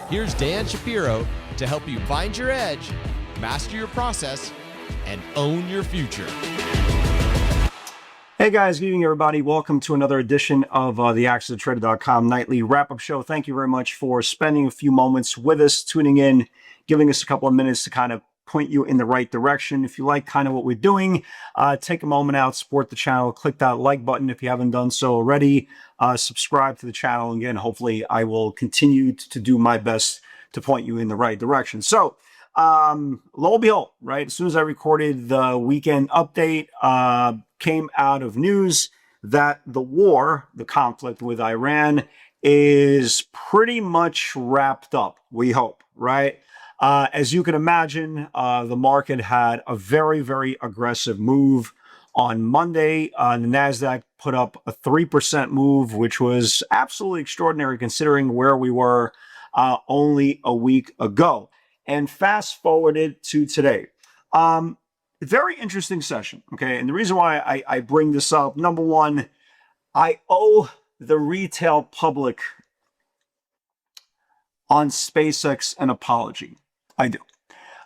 Here's Dan Shapiro to help you find your edge, master your process, and own your future. Hey guys, good evening everybody. Welcome to another edition of the AccessToTrader.com nightly wrap-up show. Thank you very much for spending a few moments with us, tuning in, giving us a couple of minutes to kind of point you in the right direction. If you like kind of what we're doing, take a moment out, support the channel, click that like button if you haven't done so already, subscribe to the channel. Again, hopefully I will continue to do my best to point you in the right direction. So, lo and behold, right, as soon as I recorded the weekend update, came out of news that the war, the conflict with Iran, is pretty much wrapped up, we hope, right? As you can imagine, the market had a very, very aggressive move on Monday. The NASDAQ put up a 3% move, which was absolutely extraordinary considering where we were only a week ago. And fast forwarded to today. Very interesting session, okay? And the reason why I bring this up, number one, I owe the retail public on SpaceX an apology. I do.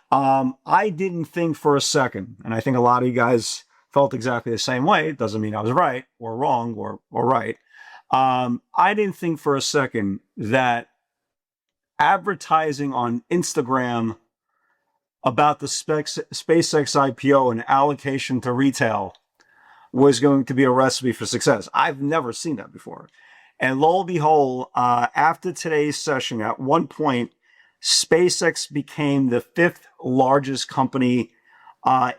I didn't think for a second, and I think a lot of you guys felt exactly the same way. It doesn't mean I was right or wrong or right. I didn't think for a second that advertising on Instagram about the SpaceX IPO and allocation to retail was going to be a recipe for success. I've never seen that before. And lo and behold, after today's session, at one point, SpaceX became the 5th largest company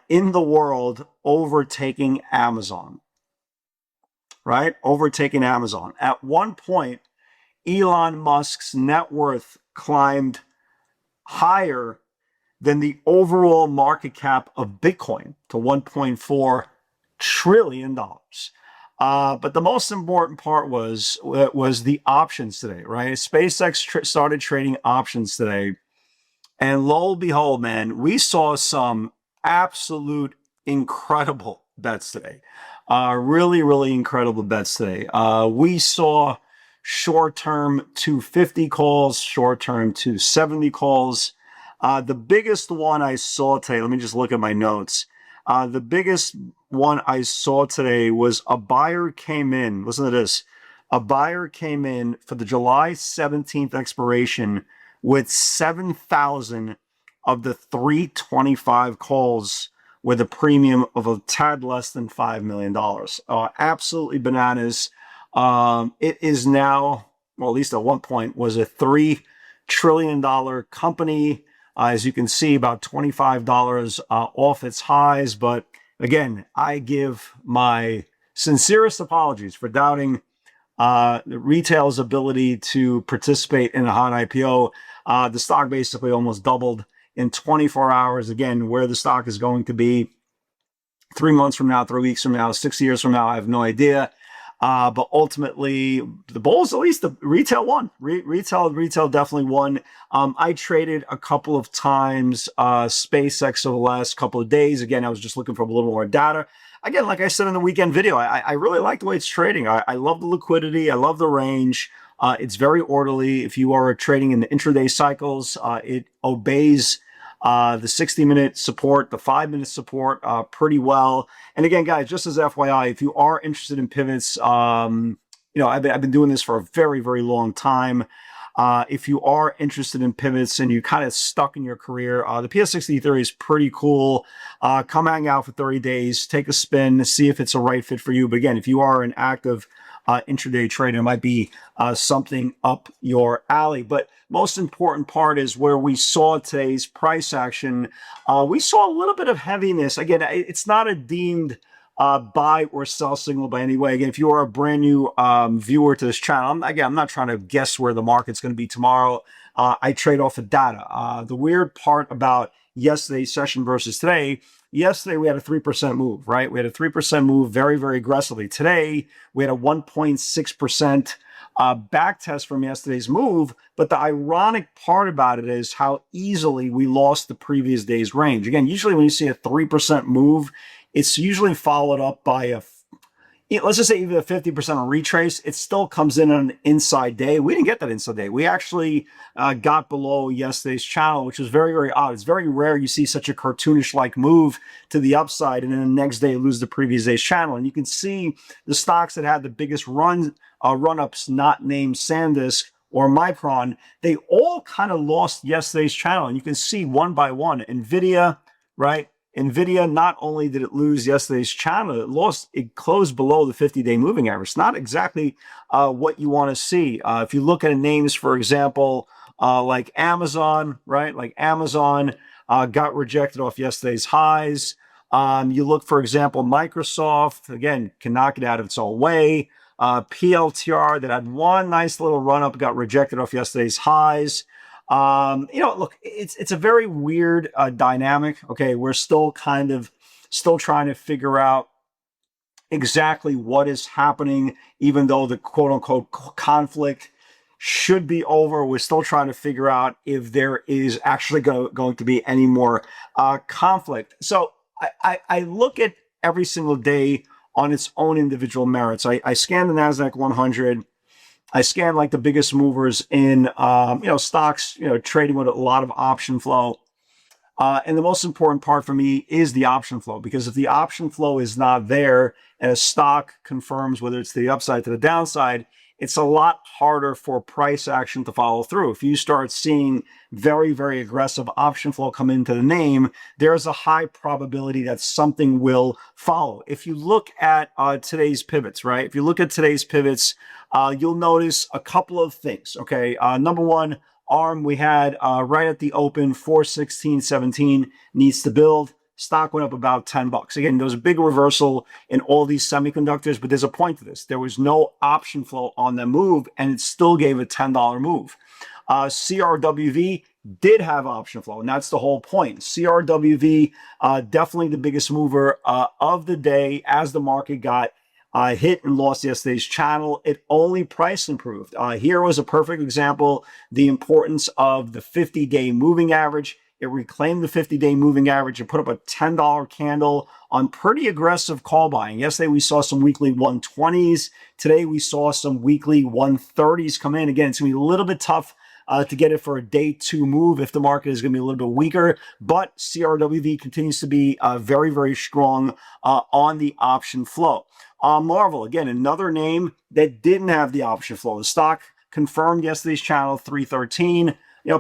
in the world, overtaking Amazon, right? Overtaking Amazon. At one point, Elon Musk's net worth climbed higher than the overall market cap of Bitcoin to $1.4 trillion. But the most important part was the options today, right? SpaceX started trading options today. And lo and behold, man, we saw some absolute incredible bets today. Really, really incredible bets today. We saw short-term 250 calls, short-term 270 calls. The biggest one I saw today, let me just look at my notes. The biggest one I saw today was a buyer came in. Listen to this. A buyer came in for the July 17th expiration with 7,000 of the 325 calls with a premium of a tad less than $5 million. Absolutely bananas. It is now, well, at least at one point, was a $3 trillion company. As you can see, about $25 off its highs. But again, I give my sincerest apologies for doubting retail's ability to participate in a hot IPO. The stock basically almost doubled in 24 hours. Again, where the stock is going to be 3 months from now, 3 weeks from now, 6 years from now, I have no idea. But ultimately, the bulls, at least the retail won. Retail definitely won. I traded a couple of times SpaceX over the last couple of days. Again, I was just looking for a little more data. Again, like I said in the weekend video, I really like the way it's trading. I love the liquidity. I love the range. It's very orderly. If you are trading in the intraday cycles, it obeys the 60-minute support, the 5-minute support pretty well. And again, guys, just as FYI, if you are interested in pivots, I've been doing this for a very, very long time. If you are interested in pivots and you're kind of stuck in your career, the PS60 theory is pretty cool. Come hang out for 30 days, take a spin, see if it's a right fit for you. But again, if you are an active intraday trader, it might be something up your alley. But most important part is where we saw today's price action. We saw a little bit of heaviness. Again, it's not a deemed buy or sell signal by any way. Again, if you are a brand new viewer to this channel, I'm not trying to guess where the market's going to be tomorrow. I trade off of data. The weird part about yesterday's session versus today, yesterday we had a 3% move, right? We had a 3% move very, very aggressively. Today, we had a 1.6% back test from yesterday's move. But the ironic part about it is how easily we lost the previous day's range. Again, usually when you see a 3% move, it's usually followed up by let's just say even a 50% on retrace, it still comes in on an inside day. We didn't get that inside day. We actually got below yesterday's channel, which was very, very odd. It's very rare you see such a cartoonish-like move to the upside, and then the next day lose the previous day's channel. And you can see the stocks that had the biggest run-ups, not named SanDisk or Micron, they all kind of lost yesterday's channel. And you can see one by one, NVIDIA, right? NVIDIA, not only did it lose yesterday's channel, it closed below the 50-day moving average. It's not exactly what you want to see. If you look at names, for example, like Amazon, right? Like Amazon got rejected off yesterday's highs. You look, for example, Microsoft, again, can knock it out of its own way. PLTR that had one nice little run up, got rejected off yesterday's highs. Look, it's a very weird dynamic. Okay, we're still trying to figure out exactly what is happening, even though the quote unquote conflict should be over. We're still trying to figure out if there is actually going to be any more conflict. So I look at every single day on its own individual merits. I scan the NASDAQ 100. I scan like the biggest movers in, stocks, trading with a lot of option flow. And the most important part for me is the option flow, because if the option flow is not there and a stock confirms whether it's to the upside to the downside, it's a lot harder for price action to follow through. If you start seeing very, very aggressive option flow come into the name, there's a high probability that something will follow. If you look at today's pivots, right? If you look at today's pivots, you'll notice a couple of things, okay? Number one, ARM, we had right at the open, 416.17, needs to build. Stock went up about 10 bucks. Again, there was a big reversal in all these semiconductors, but there's a point to this. There was no option flow on the move, and it still gave a $10 move. CRWV did have option flow, and that's the whole point. CRWV, definitely the biggest mover of the day as the market got hit and lost yesterday's channel. It only price improved. Here was a perfect example, the importance of the 50-day moving average. It reclaimed the 50-day moving average and put up a $10 candle on pretty aggressive call buying. Yesterday, we saw some weekly 120s. Today, we saw some weekly 130s come in. Again, it's going to be a little bit tough to get it for a day two move if the market is going to be a little bit weaker. But CRWV continues to be very, very strong on the option flow. Marvel, again, another name that didn't have the option flow. The stock confirmed yesterday's channel, 313.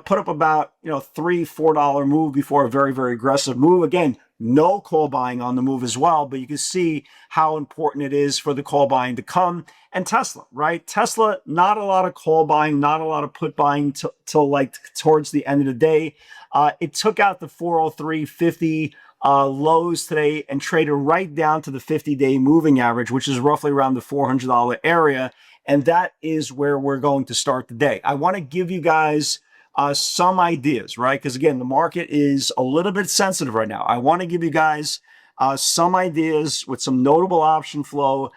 Put up about, $3-4 move before a very, very aggressive move. Again, no call buying on the move as well, but you can see how important it is for the call buying to come. And Tesla, right? Tesla, not a lot of call buying, not a lot of put buying till like towards the end of the day. It took out the 403.50 lows today and traded right down to the 50-day moving average, which is roughly around the $400 area. And that is where we're going to start the day. I want to give you guys some ideas, right? Because again, the market is a little bit sensitive right now. I want to give you guys some ideas with some notable option flow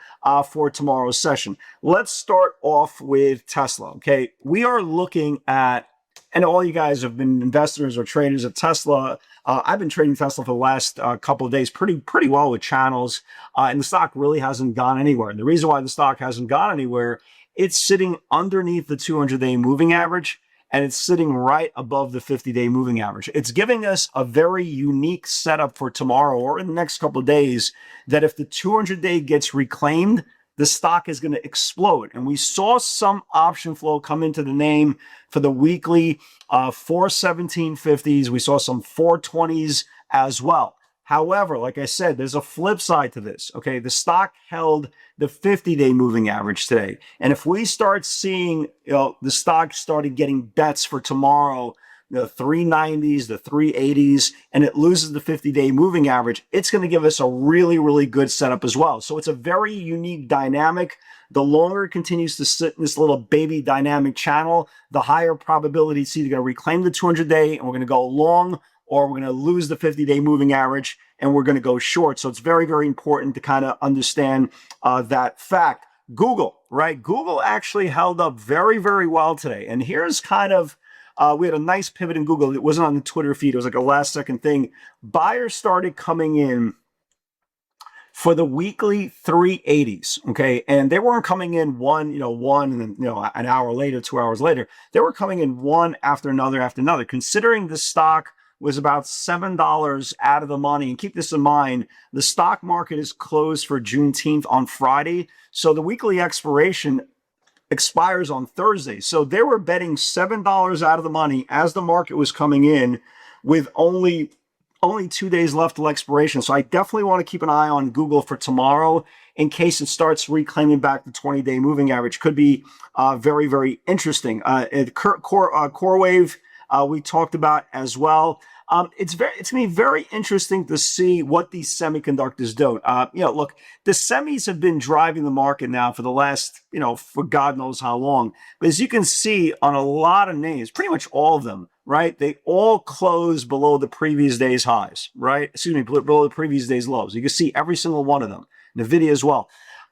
for tomorrow's session. Let's start off with Tesla, okay? We are looking at, and all you guys have been investors or traders at Tesla. I've been trading Tesla for the last couple of days pretty well with channels, and the stock really hasn't gone anywhere. And the reason why the stock hasn't gone anywhere, it's sitting underneath the 200-day moving average, and it's sitting right above the 50-day moving average. It's giving us a very unique setup for tomorrow or in the next couple of days that if the 200-day gets reclaimed, the stock is going to explode. And we saw some option flow come into the name for the weekly 417.50s. We saw some 420s as well. However, like I said, there's a flip side to this. Okay, the stock held the 50-day moving average today. And if we start seeing, the stock started getting bets for tomorrow, the 390s, the 380s, and it loses the 50-day moving average, it's going to give us a really, really good setup as well. So it's a very unique dynamic. The longer it continues to sit in this little baby dynamic channel, the higher probability it's either going to reclaim the 200-day and we're going to go long, or we're going to lose the 50-day moving average and we're going to go short. So it's very, very important to kind of understand that fact. Google, right? Google actually held up very, very well today. And here's kind of, we had a nice pivot in Google. It wasn't on the Twitter feed. It was like a last second thing. Buyers started coming in for the weekly 380s, okay, and they weren't coming in one, and then, an hour later, 2 hours later, they were coming in one after another, considering the stock was about $7 out of the money. And keep this in mind, the stock market is closed for Juneteenth on Friday, so the weekly expiration expires on Thursday. So they were betting $7 out of the money as the market was coming in with only 2 days left till expiration. So I definitely want to keep an eye on Google for tomorrow in case it starts reclaiming back the 20-day moving average. Could be very, very interesting. CoreWave, we talked about as well. It's going to be very interesting to see what these semiconductors do. Look, the semis have been driving the market now for the last, for God knows how long. But as you can see on a lot of names, pretty much all of them, right? They all close below the previous day's highs, right? Below the previous day's lows. You can see every single one of them. NVIDIA as well.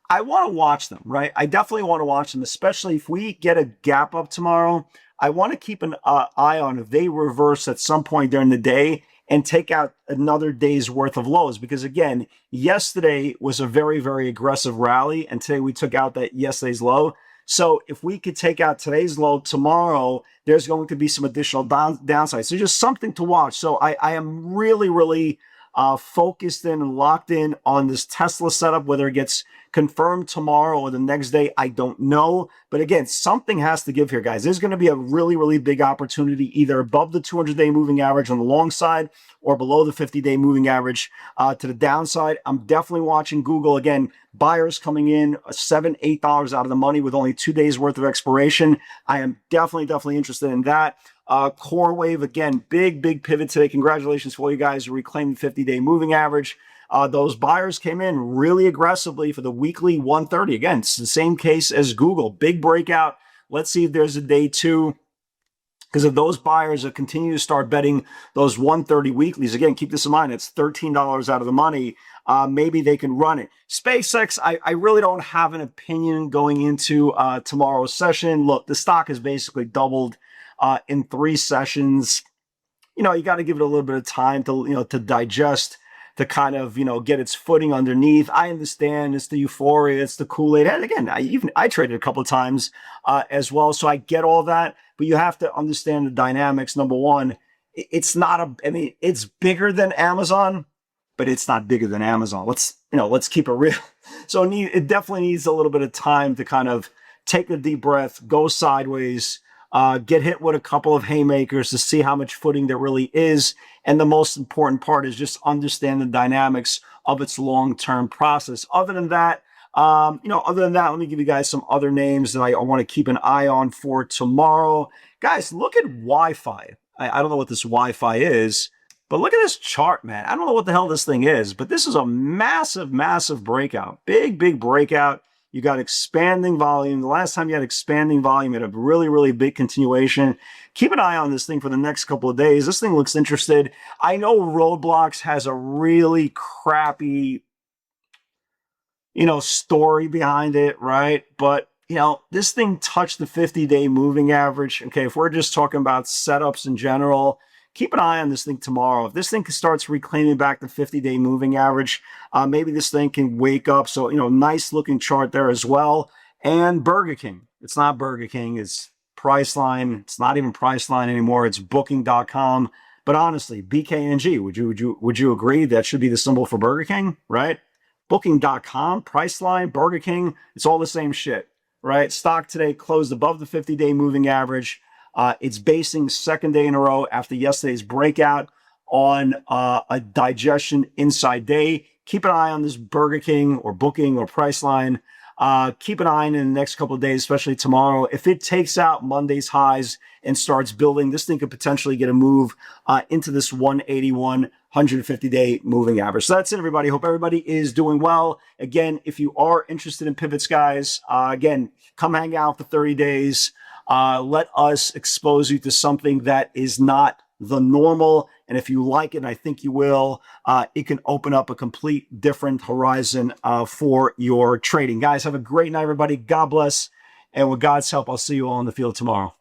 I want to watch them, right? I definitely want to watch them, especially if we get a gap up tomorrow. I want to keep an eye on if they reverse at some point during the day and take out another day's worth of lows. Because again, yesterday was a very, very aggressive rally, and today we took out that yesterday's low. So if we could take out today's low tomorrow, there's going to be some additional downside. So just something to watch. So I am really, really focused in and locked in on this Tesla setup. Whether it gets confirmed tomorrow or the next day, I don't know. But again, something has to give here, guys. There's going to be a really, really big opportunity either above the 200-day moving average on the long side or below the 50-day moving average to the downside. I'm definitely watching Google. Again, buyers coming in $7, $8 out of the money with only 2 days worth of expiration. I am definitely interested in that. CoreWave, again, big pivot today. Congratulations for all you guys who reclaimed the 50-day moving average. Those buyers came in really aggressively for the weekly 130. Again, it's the same case as Google. Big breakout. Let's see if there's a day two. Because if those buyers continue to start betting those 130 weeklies, again, keep this in mind, it's $13 out of the money. Maybe they can run it. SpaceX, I really don't have an opinion going into tomorrow's session. Look, the stock has basically doubled in 3 sessions. You got to give it a little bit of time to, to digest, to kind of, get its footing underneath. I understand it's the euphoria, it's the Kool-Aid. And again, I traded a couple of times as well, so I get all that. But you have to understand the dynamics. Number one, it's not it's bigger than Amazon, but it's not bigger than Amazon. Let's keep it real. So it definitely needs a little bit of time to kind of take a deep breath, go sideways, get hit with a couple of haymakers to see how much footing there really is. And the most important part is just understand the dynamics of its long-term process. Other than that, let me give you guys some other names that I want to keep an eye on for tomorrow. Guys, look at Wi-Fi. I don't know what this Wi-Fi is, but look at this chart, man. I don't know what the hell this thing is, but this is a massive breakout. Big breakout. You got expanding volume. The last time you had expanding volume, you had a really big continuation. Keep an eye on this thing for the next couple of days. This thing looks interested. I know Roadblocks has a really crappy, story behind it, right? But, this thing touched the 50-day moving average. Okay, if we're just talking about setups in general, keep an eye on this thing tomorrow. If this thing starts reclaiming back the 50-day moving average, maybe this thing can wake up. So, nice looking chart there as well. And Burger King. It's not Burger King. It's Priceline. It's not even Priceline anymore. It's Booking.com. But honestly, BKNG, would you agree that should be the symbol for Burger King, right? Booking.com, Priceline, Burger King, it's all the same shit, right? Stock today closed above the 50-day moving average. It's basing second day in a row after yesterday's breakout on a digestion inside day. Keep an eye on this Burger King or Booking or Priceline. Keep an eye on it in the next couple of days, especially tomorrow. If it takes out Monday's highs and starts building, this thing could potentially get a move into this 181, 150-day moving average. So that's it, everybody. Hope everybody is doing well. Again, if you are interested in pivots, guys, again, come hang out for 30 days. Let us expose you to something that is not the normal. And if you like it, and I think you will, it can open up a complete different horizon for your trading. Guys, have a great night, everybody. God bless. And with God's help, I'll see you all in the field tomorrow.